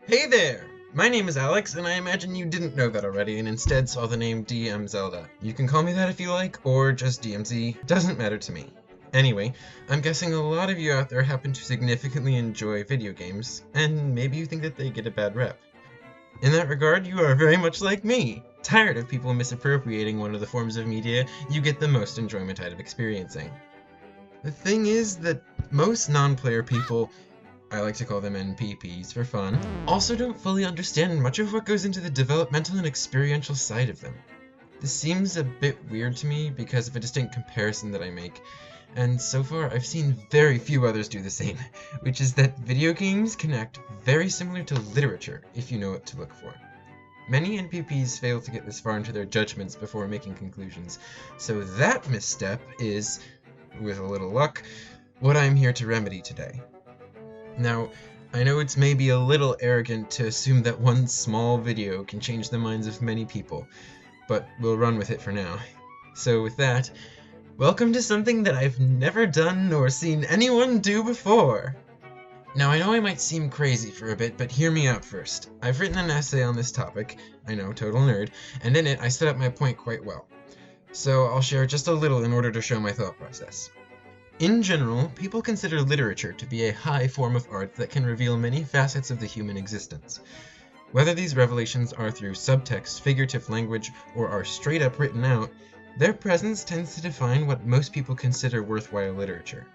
Hey there! My name is Alex, and I imagine you didn't know that already and instead saw the name DM Zelda. You can call me that if you like, or just DMZ, doesn't matter to me. Anyway, I'm guessing a lot of you out there happen to significantly enjoy video games, and maybe you think that they get a bad rep. In that regard, you are very much like me, tired of people misappropriating one of the forms of media you get the most enjoyment out of experiencing. The thing is that most non-player people, I like to call them NPPs for fun, also don't fully understand much of what goes into the developmental and experiential side of them. This seems a bit weird to me because of a distinct comparison that I make, and so far I've seen very few others do the same, which is that video games can act very similar to literature if you know what to look for. Many NPPs fail to get this far into their judgments before making conclusions, so that misstep is, with a little luck, what I'm here to remedy today. Now, I know it's maybe a little arrogant to assume that one small video can change the minds of many people, but we'll run with it for now. So with that, welcome to something that I've never done nor seen anyone do before! Now I know I might seem crazy for a bit, but hear me out first. I've written an essay on this topic, I know, total nerd, and in it I set up my point quite well. So I'll share just a little in order to show my thought process. In general, people consider literature to be a high form of art that can reveal many facets of the human existence. Whether these revelations are through subtext, figurative language, or are straight up written out, their presence tends to define what most people consider worthwhile literature.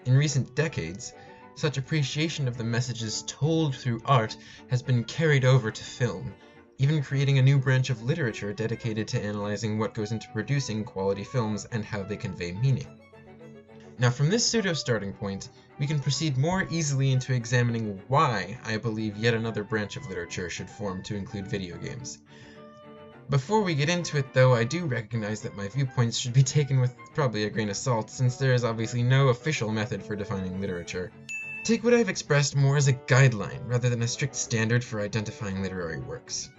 In recent decades, such appreciation of the messages told through art has been carried over to film, even creating a new branch of literature dedicated to analyzing what goes into producing quality films and how they convey meaning. Now from this pseudo-starting point, we can proceed more easily into examining why I believe yet another branch of literature should form to include video games. Before we get into it though, I do recognize that my viewpoints should be taken with probably a grain of salt, since there is obviously no official method for defining literature. Take what I've expressed more as a guideline, rather than a strict standard for identifying literary works.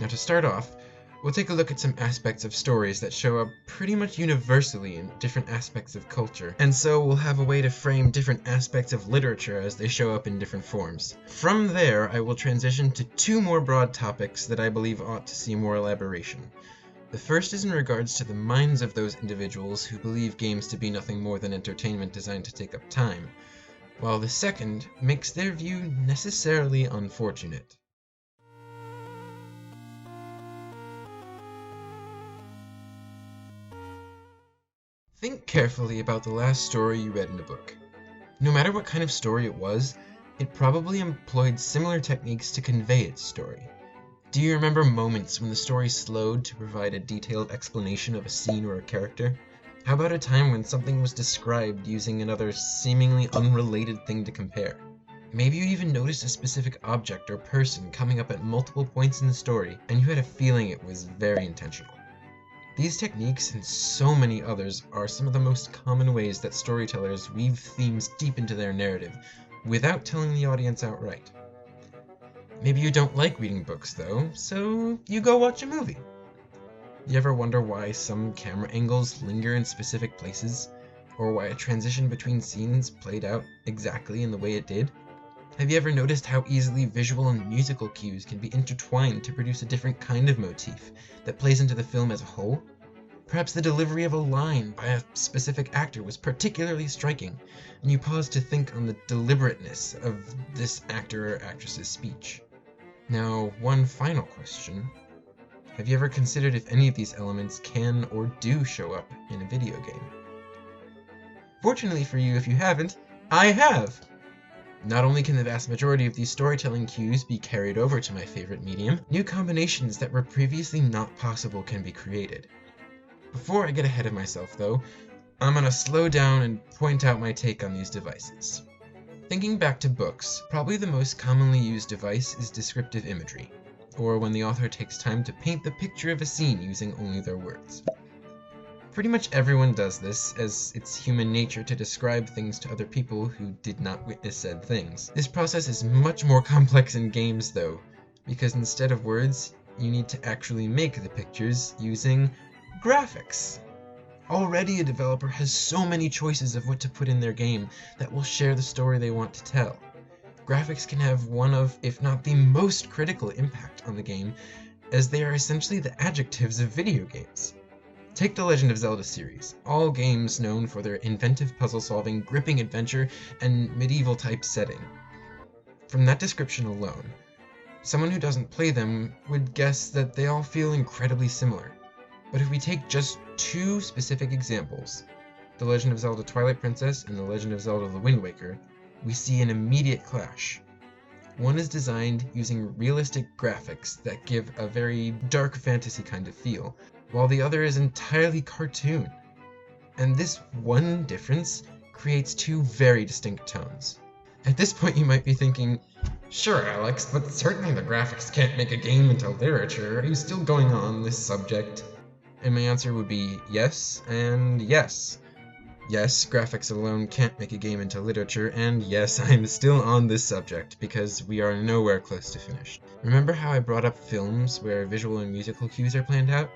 Now to start off, we'll take a look at some aspects of stories that show up pretty much universally in different aspects of culture, and so we'll have a way to frame different aspects of literature as they show up in different forms. From there, I will transition to two more broad topics that I believe ought to see more elaboration. The first is in regards to the minds of those individuals who believe games to be nothing more than entertainment designed to take up time, while the second makes their view necessarily unfortunate. Think carefully about the last story you read in a book. No matter what kind of story it was, it probably employed similar techniques to convey its story. Do you remember moments when the story slowed to provide a detailed explanation of a scene or a character? How about a time when something was described using another seemingly unrelated thing to compare? Maybe you even noticed a specific object or person coming up at multiple points in the story, and you had a feeling it was very intentional. These techniques and so many others are some of the most common ways that storytellers weave themes deep into their narrative, without telling the audience outright. Maybe you don't like reading books though, so you go watch a movie. You ever wonder why some camera angles linger in specific places, or why a transition between scenes played out exactly in the way it did? Have you ever noticed how easily visual and musical cues can be intertwined to produce a different kind of motif that plays into the film as a whole? Perhaps the delivery of a line by a specific actor was particularly striking, and you pause to think on the deliberateness of this actor or actress's speech. Now, one final question. Have you ever considered if any of these elements can or do show up in a video game? Fortunately for you, if you haven't, I have! Not only can the vast majority of these storytelling cues be carried over to my favorite medium, new combinations that were previously not possible can be created. Before I get ahead of myself though, I'm gonna slow down and point out my take on these devices. Thinking back to books, probably the most commonly used device is descriptive imagery, or when the author takes time to paint the picture of a scene using only their words. Pretty much everyone does this, as it's human nature to describe things to other people who did not witness said things. This process is much more complex in games though, because instead of words, you need to actually make the pictures using graphics. Already a developer has so many choices of what to put in their game that will share the story they want to tell. graphics can have one of, if not the most critical impact on the game, as they are essentially the adjectives of video games. Take the Legend of Zelda series, all games known for their inventive puzzle-solving, gripping adventure, and medieval-type setting. From that description alone, someone who doesn't play them would guess that they all feel incredibly similar. But if we take just two specific examples, The Legend of Zelda Twilight Princess and The Legend of Zelda The Wind Waker, we see an immediate clash. One is designed using realistic graphics that give a very dark fantasy kind of feel, while the other is entirely cartoon. And this one difference creates two very distinct tones. At this point you might be thinking, "Sure, Alex, but certainly the graphics can't make a game into literature. Are you still going on this subject?" And my answer would be yes and yes. Yes, graphics alone can't make a game into literature, and yes, I'm still on this subject, because we are nowhere close to finished. Remember how I brought up films where visual and musical cues are planned out?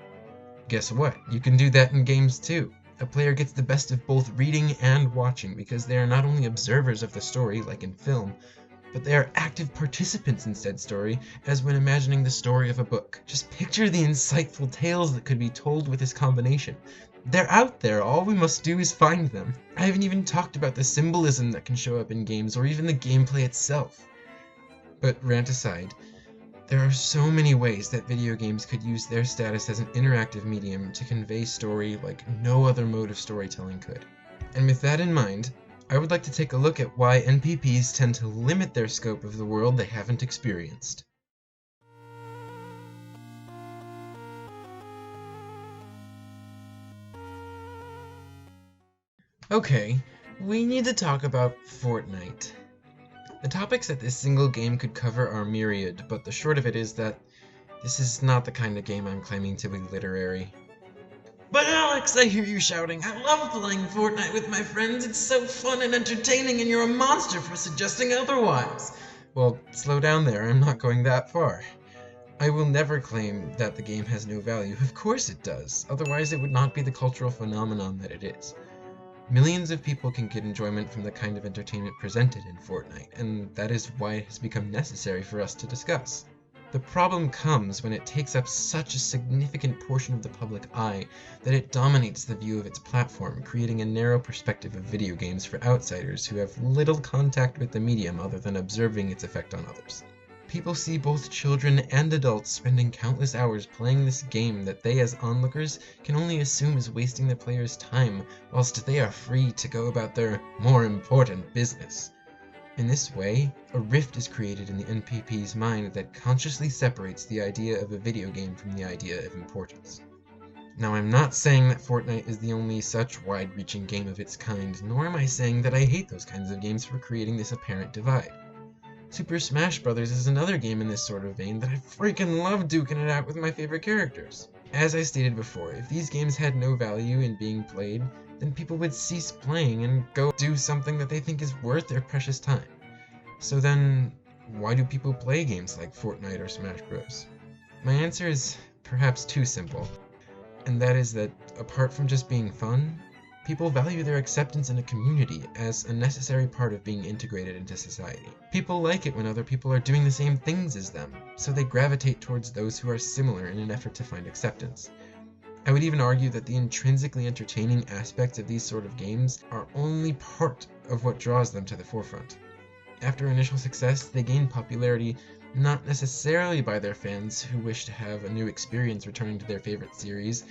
Guess what? You can do that in games too. A player gets the best of both reading and watching, because they are not only observers of the story, like in film, but they are active participants in said story, as when imagining the story of a book. Just picture the insightful tales that could be told with this combination. They're out there, all we must do is find them. I haven't even talked about the symbolism that can show up in games, or even the gameplay itself. But rant aside, there are so many ways that video games could use their status as an interactive medium to convey story like no other mode of storytelling could. And with that in mind, I would like to take a look at why NPPs tend to limit their scope of the world they haven't experienced. Okay, we need to talk about Fortnite. The topics that this single game could cover are myriad, but the short of it is that this is not the kind of game I'm claiming to be literary. "But Alex, I hear you shouting, I love playing Fortnite with my friends, it's so fun and entertaining, and you're a monster for suggesting otherwise." Well, slow down there, I'm not going that far. I will never claim that the game has no value. Of course it does, otherwise it would not be the cultural phenomenon that it is. Millions of people can get enjoyment from the kind of entertainment presented in Fortnite, and that is why it has become necessary for us to discuss. The problem comes when it takes up such a significant portion of the public eye that it dominates the view of its platform, creating a narrow perspective of video games for outsiders who have little contact with the medium other than observing its effect on others. People see both children and adults spending countless hours playing this game that they as onlookers can only assume is wasting the player's time, whilst they are free to go about their more important business. In this way, a rift is created in the NPP's mind that consciously separates the idea of a video game from the idea of importance. Now, I'm not saying that Fortnite is the only such wide-reaching game of its kind, nor am I saying that I hate those kinds of games for creating this apparent divide. Super Smash Bros. Is another game in this sort of vein that I freaking love duking it out with my favorite characters. As I stated before, if these games had no value in being played, then people would cease playing and go do something that they think is worth their precious time. So then, why do people play games like Fortnite or Smash Bros? My answer is perhaps too simple, and that is that apart from just being fun, people value their acceptance in a community as a necessary part of being integrated into society. People like it when other people are doing the same things as them, so they gravitate towards those who are similar in an effort to find acceptance. I would even argue that the intrinsically entertaining aspects of these sort of games are only part of what draws them to the forefront. After initial success, they gain popularity not necessarily by their fans who wish to have a new experience returning to their favorite series,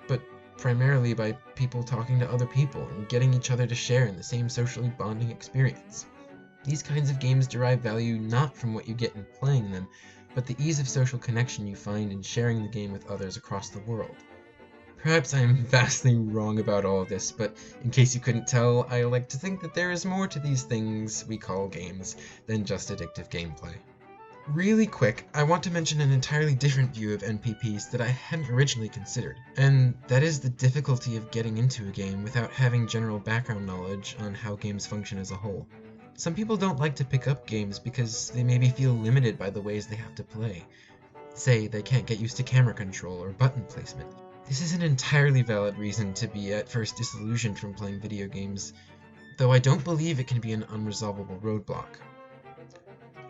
but primarily by people talking to other people and getting each other to share in the same socially bonding experience. These kinds of games derive value not from what you get in playing them, but the ease of social connection you find in sharing the game with others across the world. Perhaps I am vastly wrong about all of this, but in case you couldn't tell, I like to think that there is more to these things we call games than just addictive gameplay. Really quick, I want to mention an entirely different view of NPPs that I hadn't originally considered, and that is the difficulty of getting into a game without having general background knowledge on how games function as a whole. Some people don't like to pick up games because they maybe feel limited by the ways they have to play. Say, they can't get used to camera control or button placement. This is an entirely valid reason to be at first disillusioned from playing video games, though I don't believe it can be an unresolvable roadblock.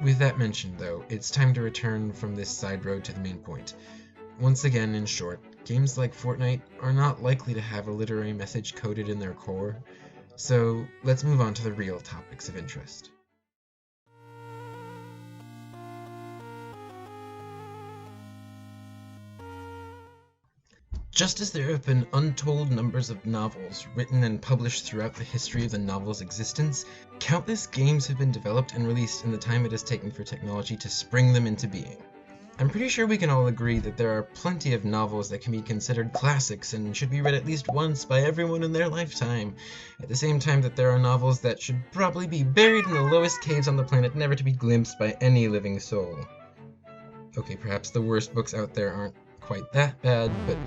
With that mentioned, though, it's time to return from this side road to the main point. Once again, in short, games like Fortnite are not likely to have a literary message coded in their core, so let's move on to the real topics of interest. Just as there have been untold numbers of novels written and published throughout the history of the novel's existence, countless games have been developed and released in the time it has taken for technology to spring them into being. I'm pretty sure we can all agree that there are plenty of novels that can be considered classics and should be read at least once by everyone in their lifetime, at the same time that there are novels that should probably be buried in the lowest caves on the planet, never to be glimpsed by any living soul. Okay, perhaps the worst books out there aren't quite that bad, but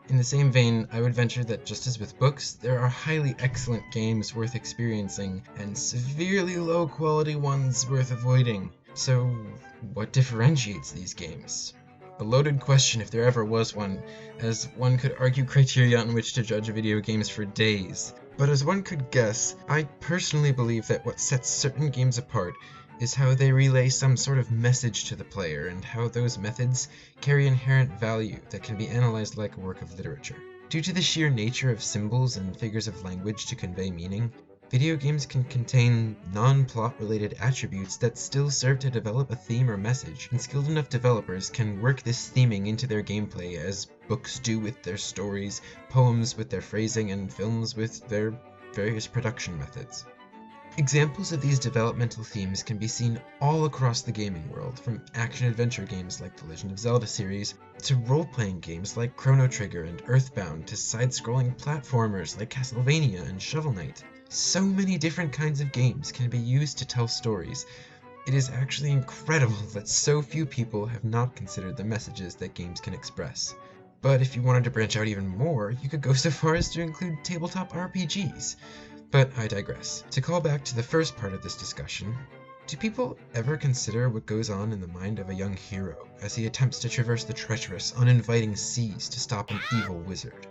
in the same vein, I would venture that just as with books, there are highly excellent games worth experiencing, and severely low-quality ones worth avoiding. So, what differentiates these games? A loaded question if there ever was one, as one could argue criteria on which to judge video games for days. But as one could guess, I personally believe that what sets certain games apart is how they relay some sort of message to the player, and how those methods carry inherent value that can be analyzed like a work of literature. Due to the sheer nature of symbols and figures of language to convey meaning, video games can contain non-plot related attributes that still serve to develop a theme or message, and skilled enough developers can work this theming into their gameplay as books do with their stories, poems with their phrasing, and films with their various production methods. Examples of these developmental themes can be seen all across the gaming world, from action-adventure games like the Legend of Zelda series, to role-playing games like Chrono Trigger and Earthbound, to side-scrolling platformers like Castlevania and Shovel Knight. So many different kinds of games can be used to tell stories. It is actually incredible that so few people have not considered the messages that games can express. But if you wanted to branch out even more, you could go so far as to include tabletop RPGs. But I digress. To call back to the first part of this discussion, do people ever consider what goes on in the mind of a young hero as he attempts to traverse the treacherous, uninviting seas to stop an evil wizard?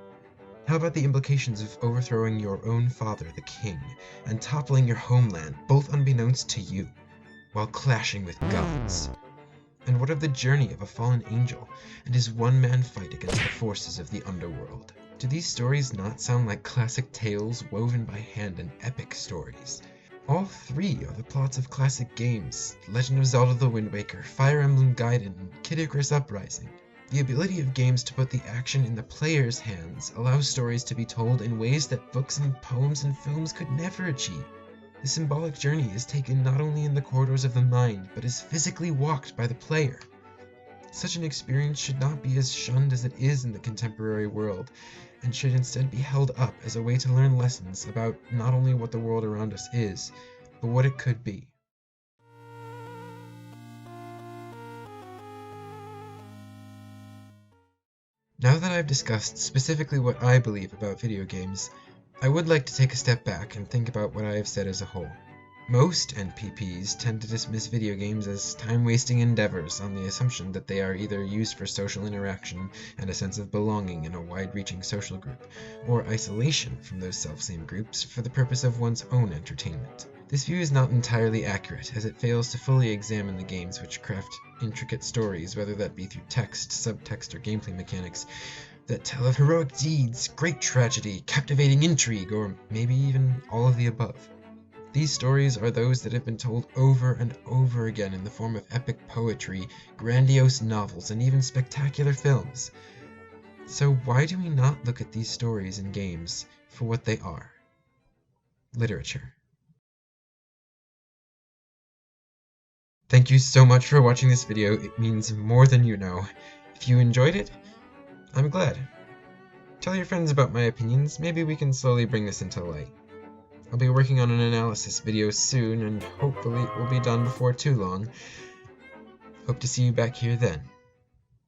How about the implications of overthrowing your own father, the king, and toppling your homeland, both unbeknownst to you, while clashing with gods? And what of the journey of a fallen angel and his one-man fight against the forces of the underworld? Do these stories not sound like classic tales woven by hand and epic stories? All three are the plots of classic games: Legend of Zelda: The Wind Waker, Fire Emblem Gaiden, and Kid Icarus Uprising. The ability of games to put the action in the player's hands allows stories to be told in ways that books and poems and films could never achieve. The symbolic journey is taken not only in the corridors of the mind, but is physically walked by the player. Such an experience should not be as shunned as it is in the contemporary world, and should instead be held up as a way to learn lessons about not only what the world around us is, but what it could be. Now that I've discussed specifically what I believe about video games, I would like to take a step back and think about what I have said as a whole. Most NPPs tend to dismiss video games as time-wasting endeavors on the assumption that they are either used for social interaction and a sense of belonging in a wide-reaching social group, or isolation from those self-same groups for the purpose of one's own entertainment. This view is not entirely accurate, as it fails to fully examine the games which craft intricate stories, whether that be through text, subtext, or gameplay mechanics, that tell of heroic deeds, great tragedy, captivating intrigue, or maybe even all of the above. These stories are those that have been told over and over again in the form of epic poetry, grandiose novels, and even spectacular films. So why do we not look at these stories in games for what they are? Literature. Thank you so much for watching this video. It means more than you know. If you enjoyed it, I'm glad. Tell your friends about my opinions. Maybe we can slowly bring this into light. I'll be working on an analysis video soon, and hopefully it will be done before too long. Hope to see you back here then.